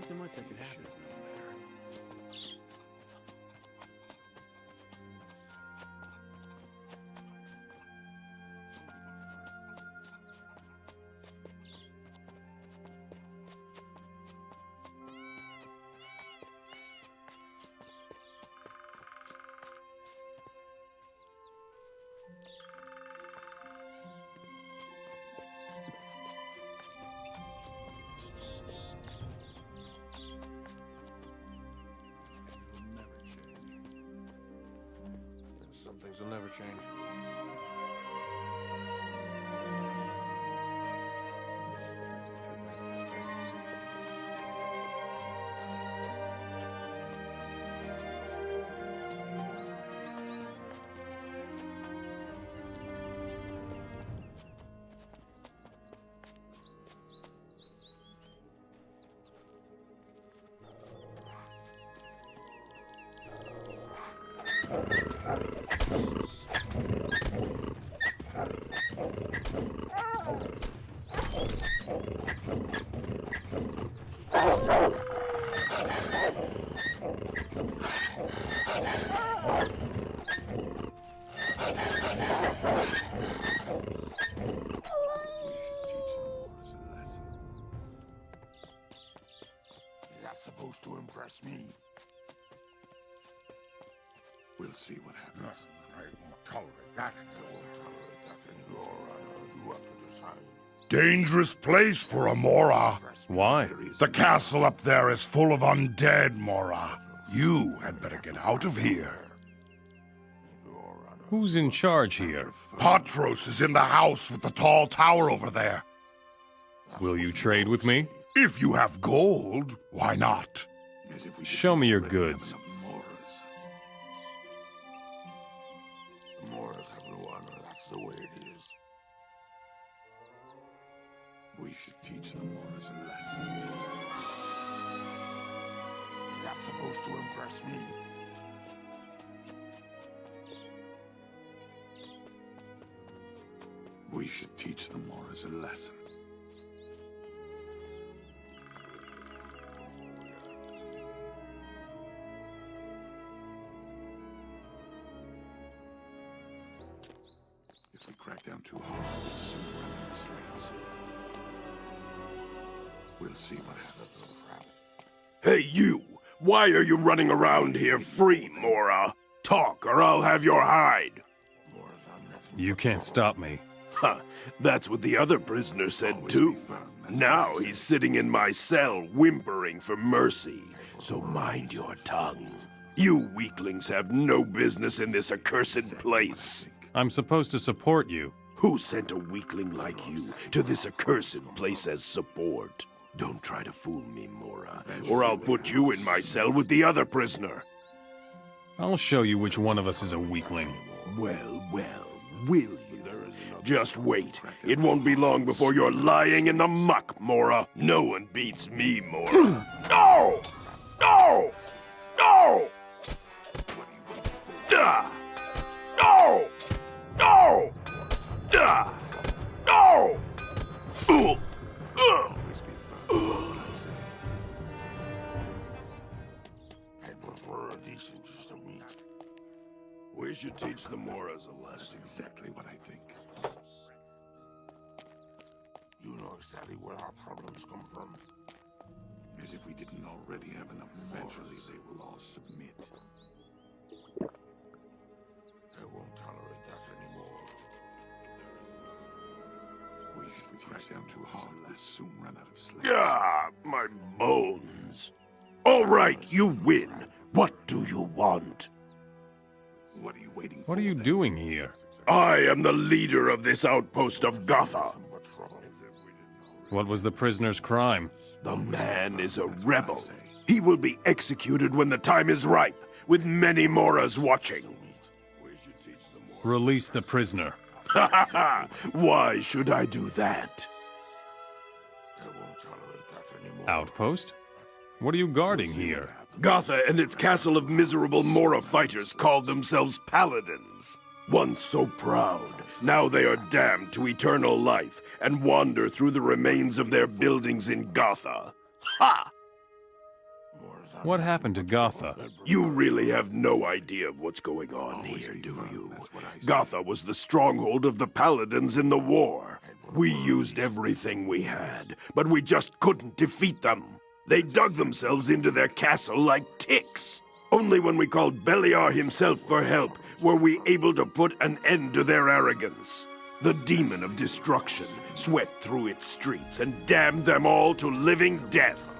so much that could happen. Some things will never change. Supposed to impress me. We'll see what happens. I won't tolerate that. I won't tolerate that. Your Honor, you have to decide. Dangerous place for a Mora. Why? The castle up there is full of undead, Mora. You had better get out of here. Who's in charge here? Patros is in the house with the tall tower over there. Will you trade with me? If you have gold, why not? Show me your goods. The Moras have no honor, that's the way it is. We should teach the Moras a lesson. That's supposed to impress me. We should teach the Moras a lesson. If we crack down too hard, we'll soon run out of slaves. We'll see what happens. Hey, you! Why are you running around here free, Mora? Talk, or I'll have your hide. You can't stop me. Ha! That's what the other prisoner said, too. Now he's sitting in my cell, whimpering for mercy. So mind your tongue. You weaklings have no business in this accursed place. I'm supposed to support you. Who sent a weakling like you to this accursed place as support? Don't try to fool me, Mora, or I'll put you in my cell with the other prisoner. I'll show you which one of us is a weakling. Well, will you? Just wait. It won't be long before you're lying in the muck, Mora. No one beats me, Mora. No! No! No! Duh! No! No! Duh! No! I'd prefer a decent system. We should teach the Moras a lesson. That's exactly what I think. You know exactly where our problems come from. As if we didn't already have enough. Eventually, they will all submit. I won't tolerate that anymore. If we crack down too hard, we'll soon run out of slaves. Ah, my bones. All right, you win. What do you want? What are you waiting for? What are you doing here? I am the leader of this outpost of Gotha. What was the prisoner's crime? The man is a rebel. He will be executed when the time is ripe, with many Moras watching. Release the prisoner. Ha ha ha! Why should I do that? I won't tolerate that anymore. Outpost? What are you guarding here? Gotha and its castle of miserable Mora fighters called themselves paladins. Once so proud, now they are damned to eternal life and wander through the remains of their buildings in Gotha. Ha! What happened to Gotha? You really have no idea of what's going on here, do you? Gotha was the stronghold of the Paladins in the war. We used everything we had, but we just couldn't defeat them. They dug themselves into their castle like ticks. Only when we called Beliar himself for help were we able to put an end to their arrogance. The demon of destruction swept through its streets and damned them all to living death.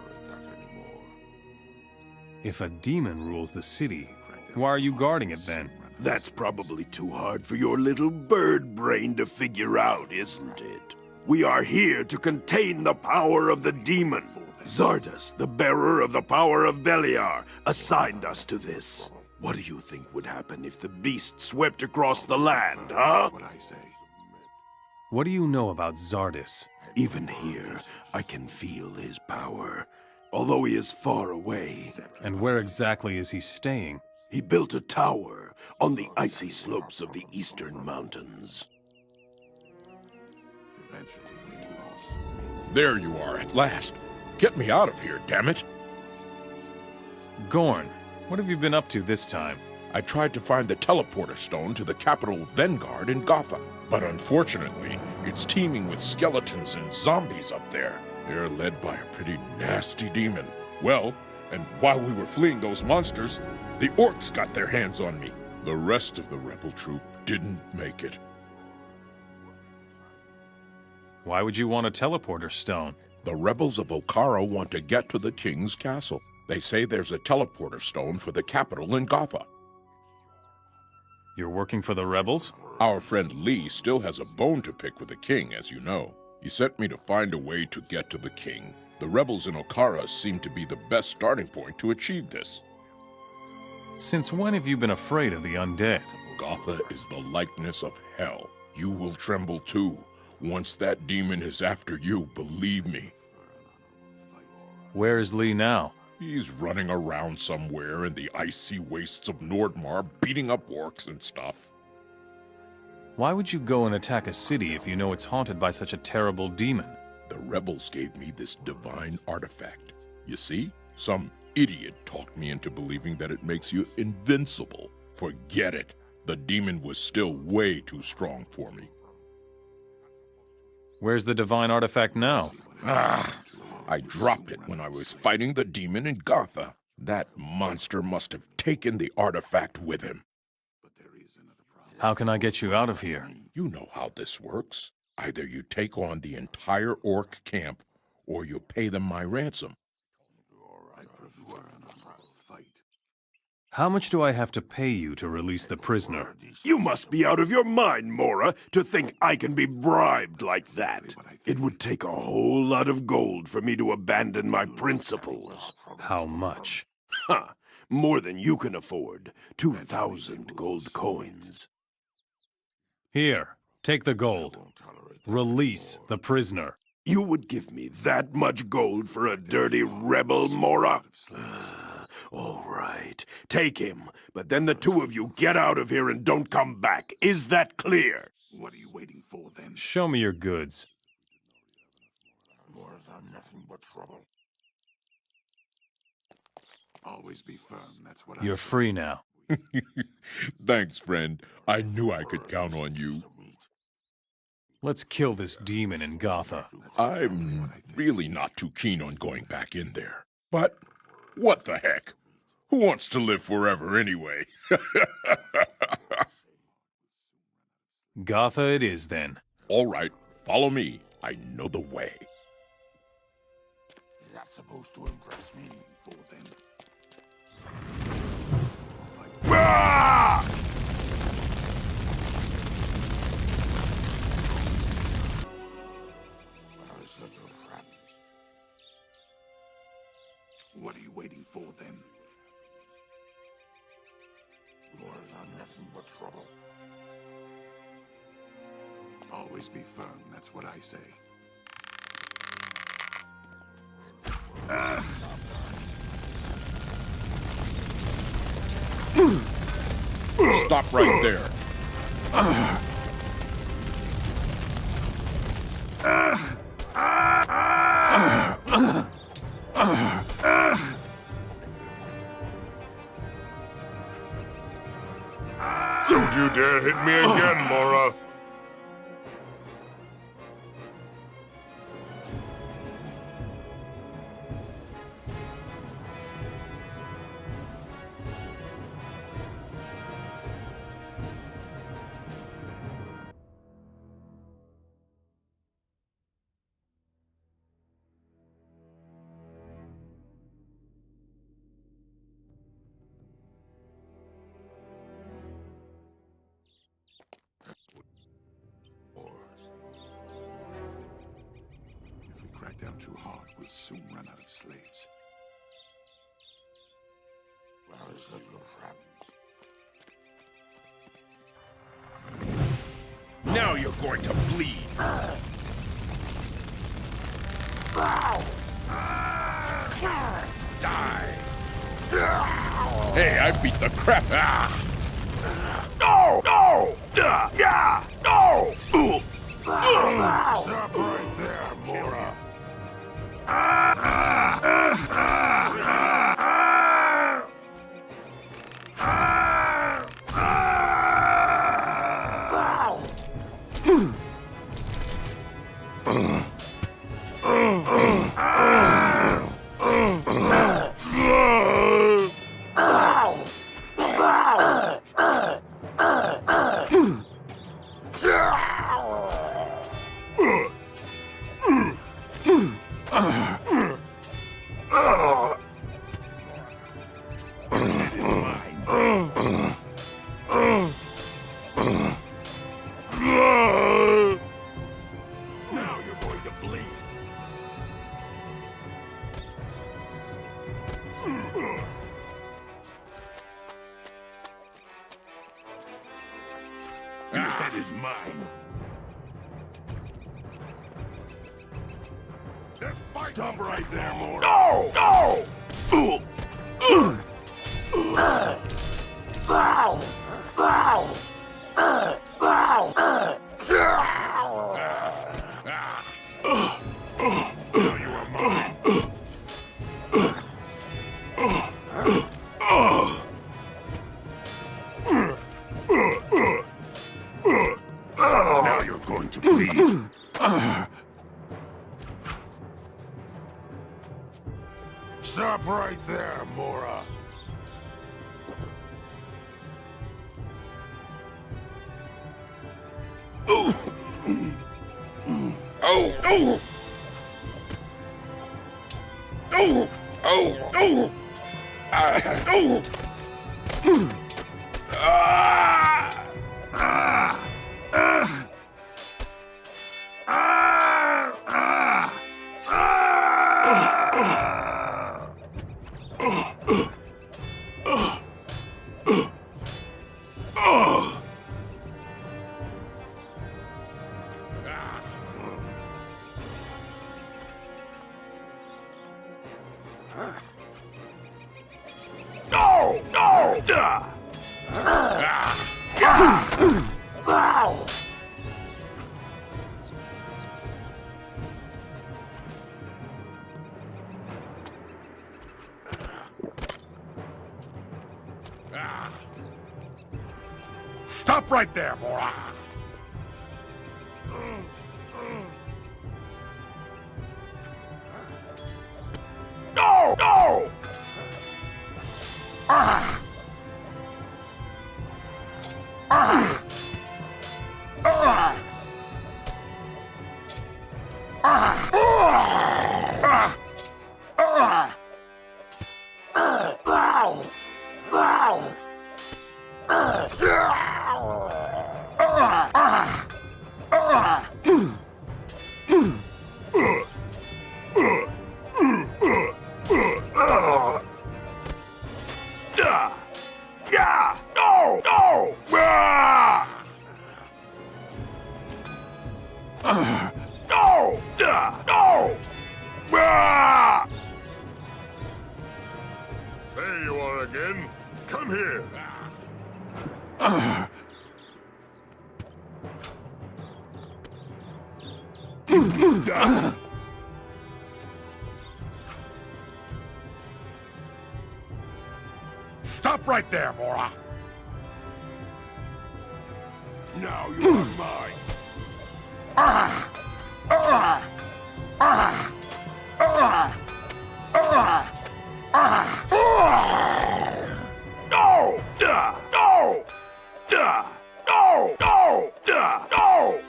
If a demon rules the city, why are you guarding it then? That's probably too hard for your little bird brain to figure out, isn't it? We are here to contain the power of the demon. Zardas, the bearer of the power of Beliar, assigned us to this. What do you think would happen if the beast swept across the land, huh? What do you know about Zardas? Even here, I can feel his power, although he is far away. And where exactly is he staying? He built a tower on the icy slopes of the eastern mountains. There you are at last. Get me out of here, damn it. Gorn, what have you been up to this time? I tried to find the teleporter stone to the capital Vanguard in Gotha, but unfortunately, it's teeming with skeletons and zombies up there. They're led by a pretty nasty demon. Well, and while we were fleeing those monsters, the orcs got their hands on me. The rest of the rebel troop didn't make it. Why would you want a teleporter stone? The rebels of Okara want to get to the king's castle. They say there's a teleporter stone for the capital in Gotha. You're working for the rebels? Our friend Lee still has a bone to pick with the king, as you know. He sent me to find a way to get to the king. The rebels in Okara seem to be the best starting point to achieve this. Since when have you been afraid of the undead? Gotha is the likeness of hell. You will tremble too. Once that demon is after you, believe me. Where is Lee now? He's running around somewhere in the icy wastes of Nordmar, beating up orcs and stuff. Why would you go and attack a city if you know it's haunted by such a terrible demon? The rebels gave me this divine artifact. You see? Some idiot talked me into believing that it makes you invincible. Forget it. The demon was still way too strong for me. Where's the divine artifact now? I dropped it when I was fighting the demon in Gotha. That monster must have taken the artifact with him. How can I get you out of here? You know how this works. Either you take on the entire orc camp, or you pay them my ransom. How much do I have to pay you to release the prisoner? You must be out of your mind, Mora, to think I can be bribed like that. It would take a whole lot of gold for me to abandon my principles. How much? Ha! More than you can afford. 2,000 gold coins. Here, take the gold. Release the prisoner. You would give me that much gold for a dirty rebel, Mora? All right, take him, but then the two of you get out of here and don't come back. Is that clear? What are you waiting for, then? Show me your goods. Wars are nothing but trouble. Always be firm, that's what You're free now. Thanks, friend. I knew I could count on you. Let's kill this demon in Gotha. I'm really not too keen on going back in there. But what the heck? Who wants to live forever anyway? Gotha it is, then. All right, follow me. I know the way. That's supposed to impress me, for them. Ah! What are you waiting for, then? Wars are nothing but trouble. Always be firm, that's what I say. Stop right there. you dare hit me again, Mora. If we crack down too hard, we'll soon run out of slaves. Where is the your friends? Now you're going to bleed. Die. Hey, I beat the crap. No! No! Yeah! No! Stop right there, Mora. Now you're going to bleed. Your head is mine. Let's fight. Stop right there, Mora. No! No! You are mine. Now you're going to bleed. Stop right there, Mora. No! No! Stop right there, Mora. No! No! Yeah! No! No! No! No! There you are again. Come here. Stop right there, Mora. Now you are mine. No! No! No! No! No! No!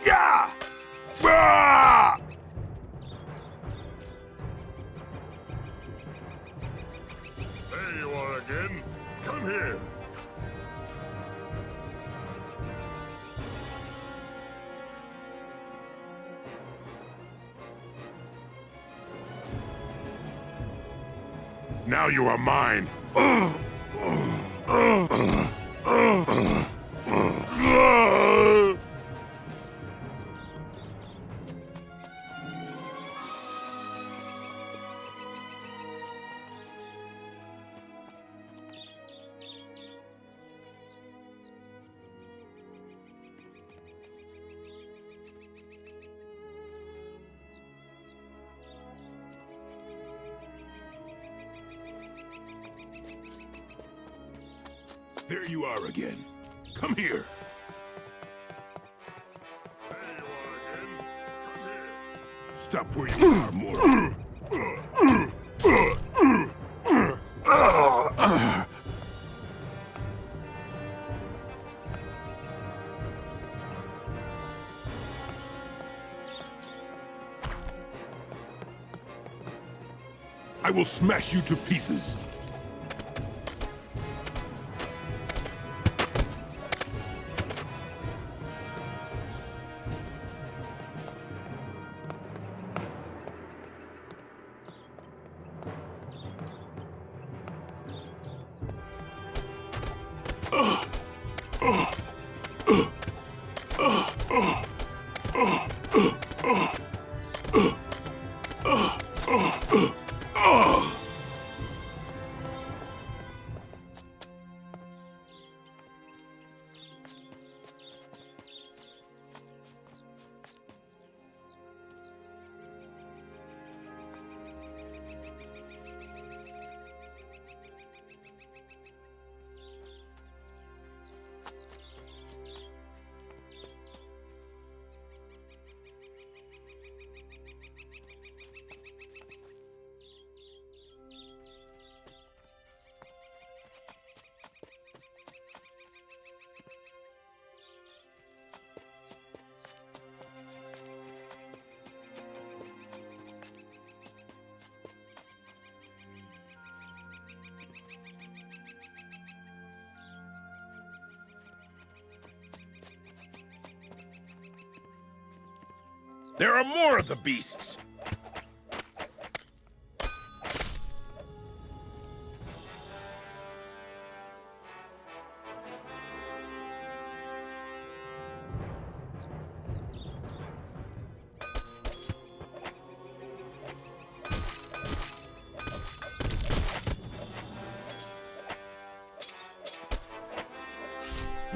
Yeah! There you are again. Come here. Now you are mine. There you are again. Come here. There you are again. Come here. Stop where you are, mortal. I will smash you to pieces. There are more of the beasts.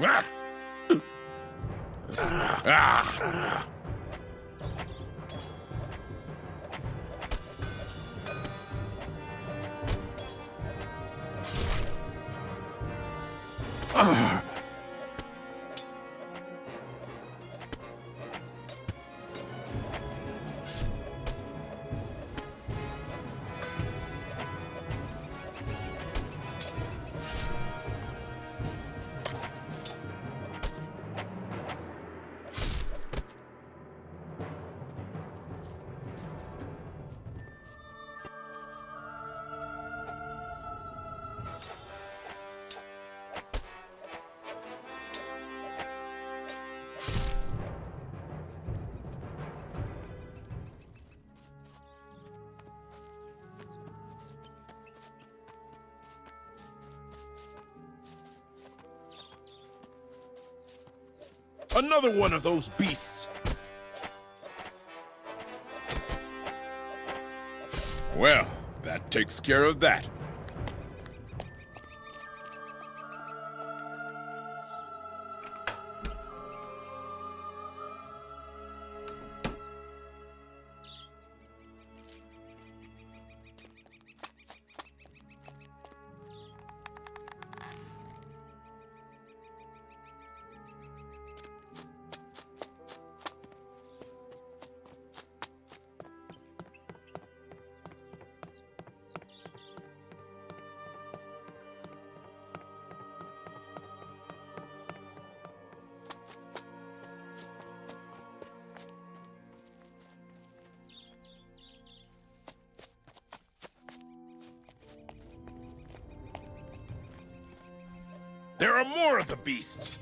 Ah! Ah! Another one of those beasts. Well, that takes care of that. are more of the beasts.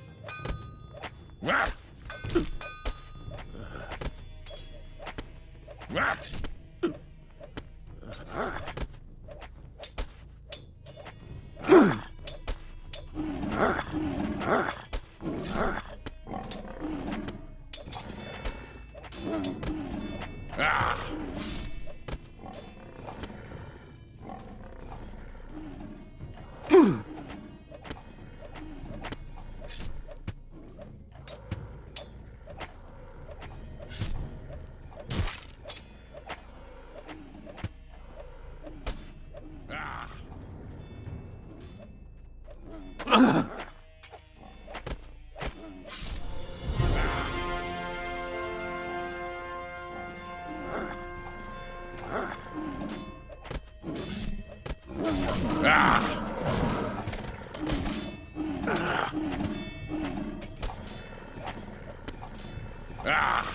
Ah! Ah!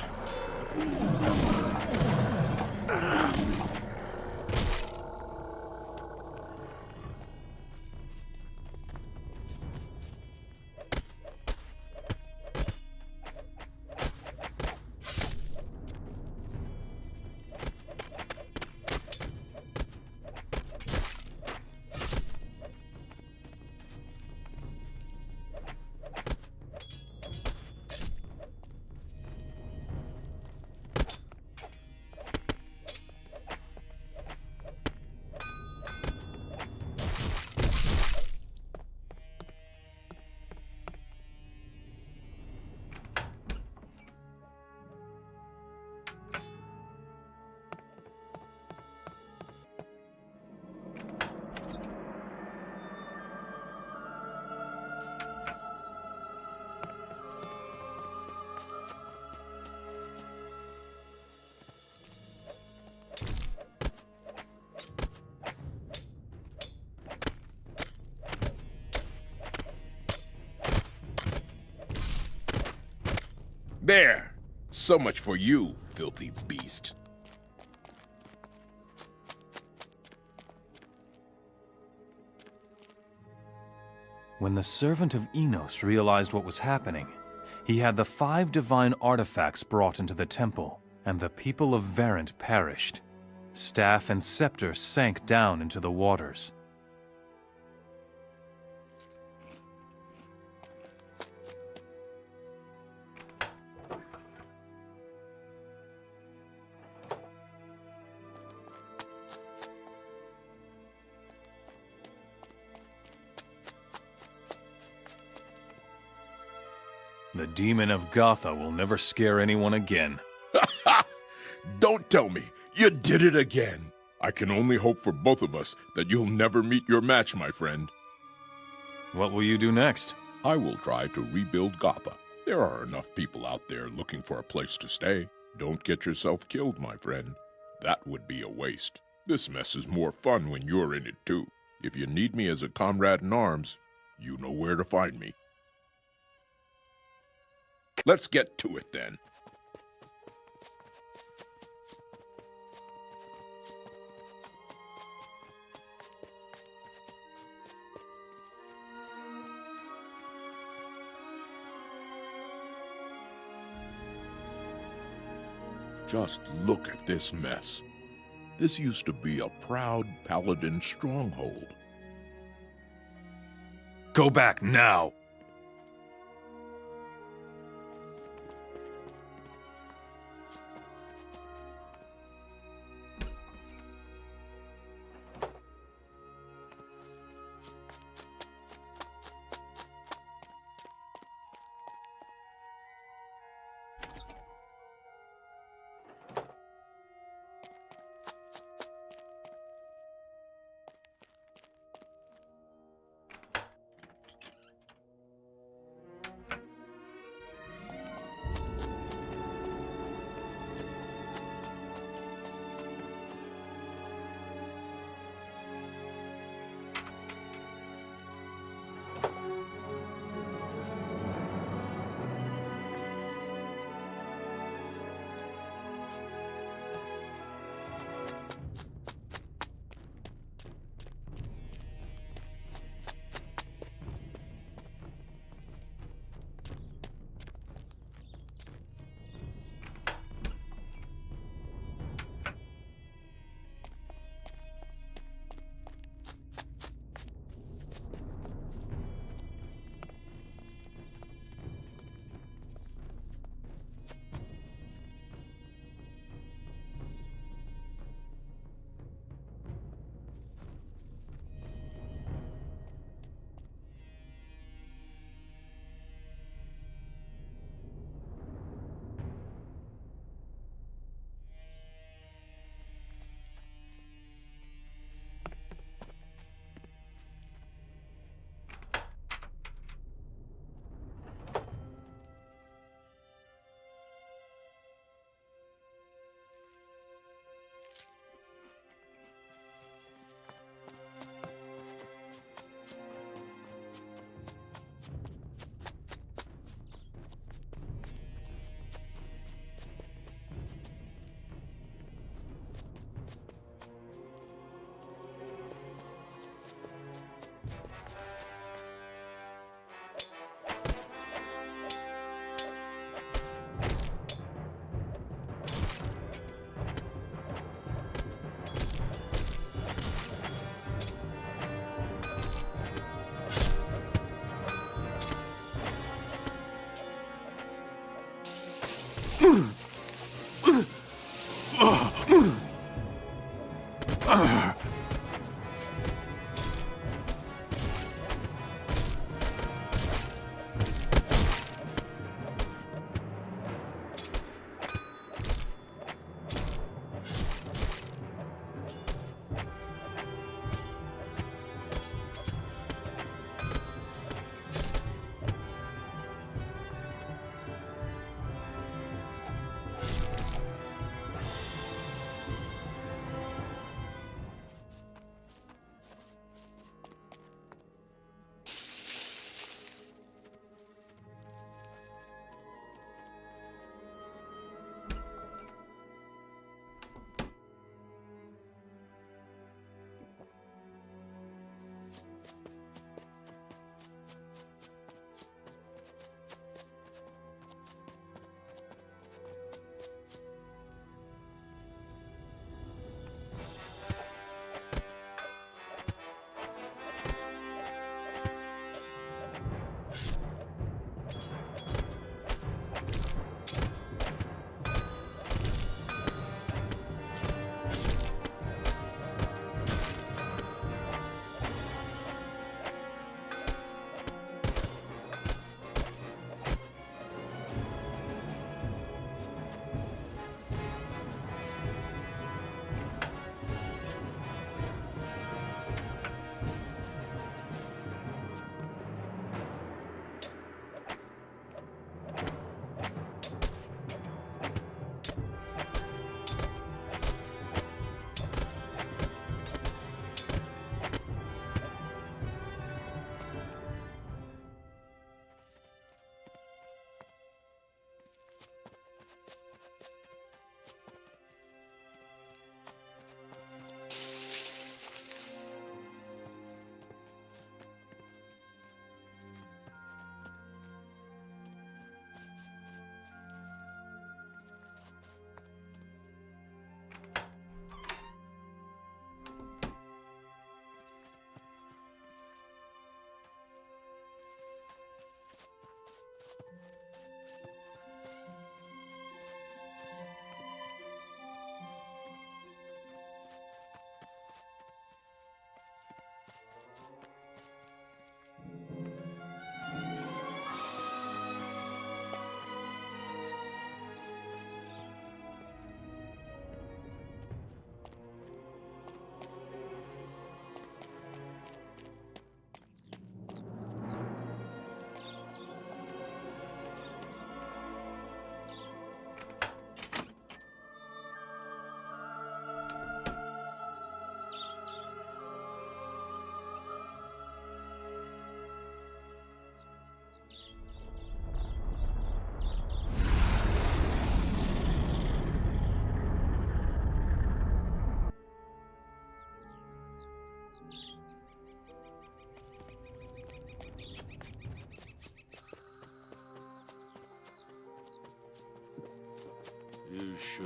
There! So much for you, filthy beast. When the servant of Enos realized what was happening, he had the 5 divine artifacts brought into the temple, and the people of Verant perished. Staff and scepter sank down into the waters. The demon of Gotha will never scare anyone again. Don't tell me, you did it again. I can only hope for both of us that you'll never meet your match, my friend. What will you do next? I will try to rebuild Gotha. There are enough people out there looking for a place to stay. Don't get yourself killed, my friend. That would be a waste. This mess is more fun when you're in it too. If you need me as a comrade in arms, you know where to find me. Let's get to it then. Just look at this mess. This used to be a proud paladin stronghold. Go back now!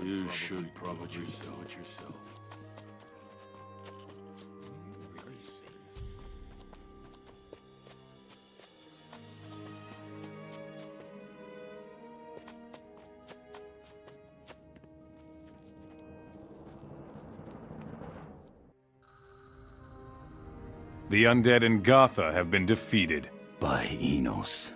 You should probably do it yourself. The undead in Gotha have been defeated. By Enos.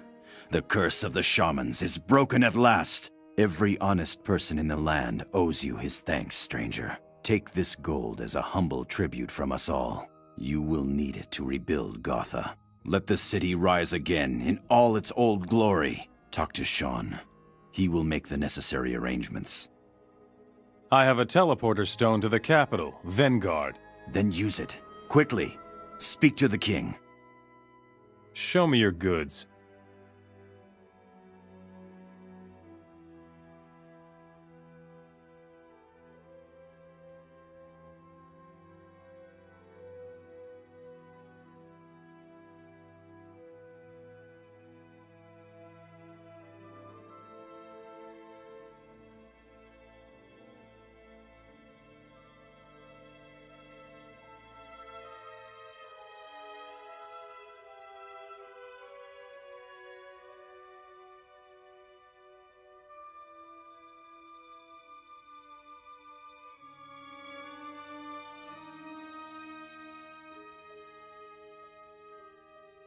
The curse of the shamans is broken at last. Every honest person in the land owes you his thanks, stranger. Take this gold as a humble tribute from us all. You will need it to rebuild Gotha. Let the city rise again in all its old glory. Talk to Sean. He will make the necessary arrangements. I have a teleporter stone to the capital, Vanguard. Then use it. Quickly. Speak to the king. Show me your goods.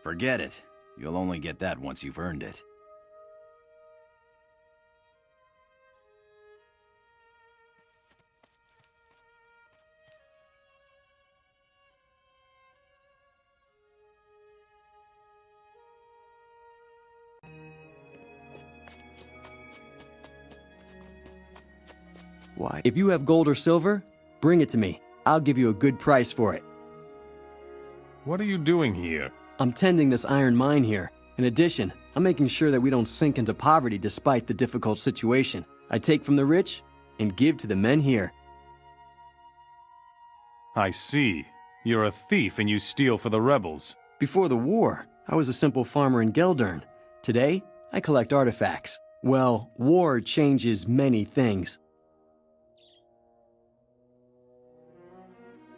Forget it. You'll only get that once you've earned it. Why? If you have gold or silver, bring it to me. I'll give you a good price for it. What are you doing here? I'm tending this iron mine here. In addition, I'm making sure that we don't sink into poverty despite the difficult situation. I take from the rich and give to the men here. I see. You're a thief and you steal for the rebels. Before the war, I was a simple farmer in Geldern. Today, I collect artifacts. Well, war changes many things.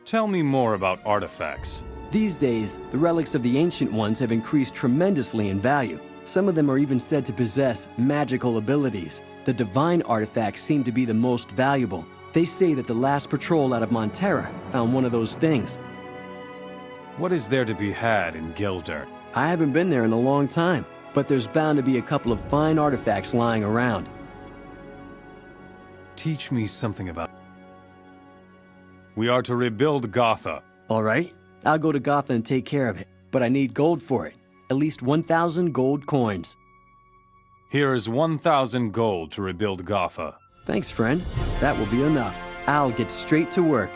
Tell me more about artifacts. These days, the relics of the ancient ones have increased tremendously in value. Some of them are even said to possess magical abilities. The divine artifacts seem to be the most valuable. They say that the last patrol out of Montera found one of those things. What is there to be had in Geldern? I haven't been there in a long time, but there's bound to be a couple of fine artifacts lying around. Teach me something about... We are to rebuild Gotha. All right, I'll go to Gotha and take care of it, but I need gold for it. At least 1,000 gold coins. Here is 1,000 gold to rebuild Gotha. Thanks, friend. That will be enough. I'll get straight to work.